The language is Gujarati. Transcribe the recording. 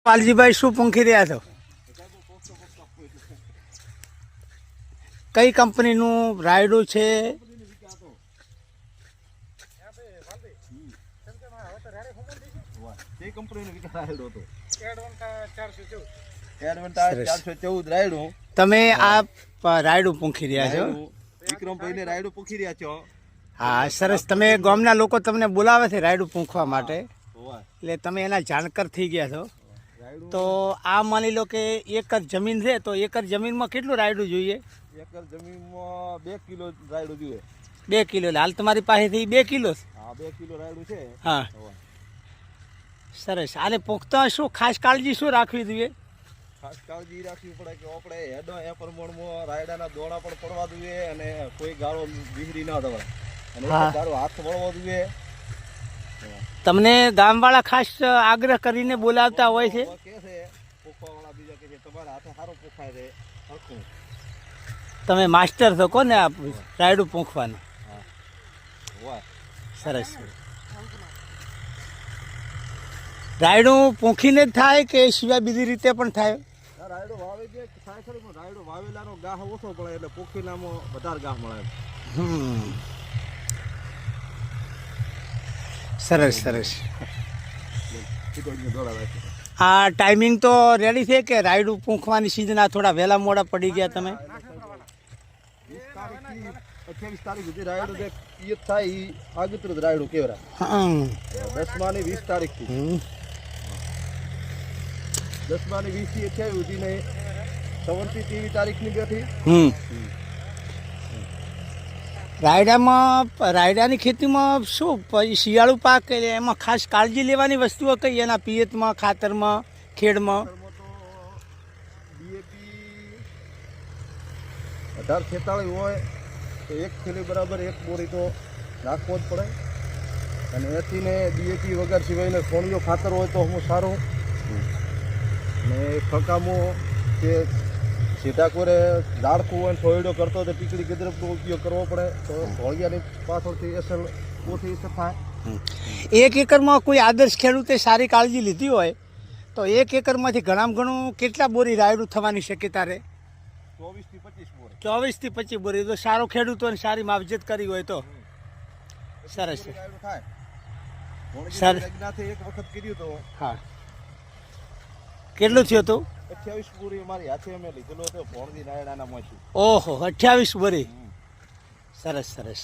પાલજીભાઈ શું પૂંખી રહ્યા છો? કઈ કંપનીનું રાયડું છે? તમે આ રાયડું પૂંખી રહ્યા છો? વિક્રમભાઈને રાયડું પૂંખી રહ્યા છો? હા, સરસ. તમે ગામના લોકો તમને બોલાવે છે રાયડું પૂંખવા માટે, એટલે તમે એના જાણકાર થઈ ગયા છો. તો આ માની લો કે એકર જમીન છે, તો એકર જમીનમાં કેટલું રાયડું જોઈએ? એકર જમીનમાં 2 કિલો રાયડું જોઈએ. 2 કિલો. હાલ તમારી પાસેથી 2 કિલો? હા, 2 કિલો રાયડું છે. હા, સરસ. આને પૂંખતા શું ખાસ કાળજી શું રાખવી જોઈએ? ખાસ કાળજી રાખવી પડે કે આપણે હેડો એ પ્રમાણમાં રાયડાના દોણા પણ પડવા જોઈએ અને કોઈ ગાળો વિહરી ના દવાય અને ગાળો હાથ વળવો જોઈએ. તમને ગામવાળા ખાસ આગ્રહ કરીને બોલાવતા હોય છે? કે છે પોખવાવાળા બીજા કે છે તમારા હાથે સારું પોખાય છે હરખું. તમે માસ્ટર છો કોને આ રાયડું પૂંખવાનું? વાહ, સરસ. રાયડું પૂંખીને જ થાય કે સિવાય બીજી રીતે પણ થાય? રાયડો વાવે છે થાય ખરી, પણ રાયડો વાવેલાનો ગાહ ઓછો પડે એટલે પોખીનામાં વધારે ગાહ મળે. સરસ સરસ. આ ટાઈમિંગ તો રેડી છે કે રાયડું પૂંખવાની સિઝન આ થોડા વહેલા મોડા પડી ગયા તમે? 28 તારીખ સુધી રાયડું જે પિયત થાય એ આગતરું રાયડું કેવરા. 10 ની 20 તારીખથી 10 ની 20 થી 28 સુધીને 27 તારીખની બેઠી. રાયડાની ખેતીમાં શું શિયાળુ પાક એમાં ખાસ કાળજી લેવાની વસ્તુઓ કઈ? એના પિયતમાં, ખાતરમાં, ખેડમાં? ડીએપી 1846 હોય તો 1 થેલી બરાબર 1 બોરી તો નાખવો જ પડે અને એથી ને ડીએપી વગર સિવાયને સોનિયો ખાતર હોય તો હું સારું. ને ખકામો કે સીધા કોરે ઝાડખું હોય થોયડો કરતો તો ટીકડી ગદરપનો ઉપયોગ કરવો પડે તો ભોળિયાની પાછળથી અસર ઓછી અસર થાય. 1 એકરમાં કોઈ આદર્શ ખેડૂતે સારી કાળજી લીધી હોય તો 1 એકરમાંથી ઘણામાં ઘણું કેટલા બોરી રાયડું થવાની શક્યતા રહે? 24 થી 25 બોરી. 24 થી 25 બોરી. તો સારો ખેડૂતોને સારી માવજત કરી હોય તો સરસ. સર એક વખત કર્યું તો. હા, કેટલું થયું હતું? 28 બોરી અમારી હાથે અમે લીધેલો હતો ભોણજી નાયડાના માંથી. ઓહો, 28 બોરી. સરસ સરસ.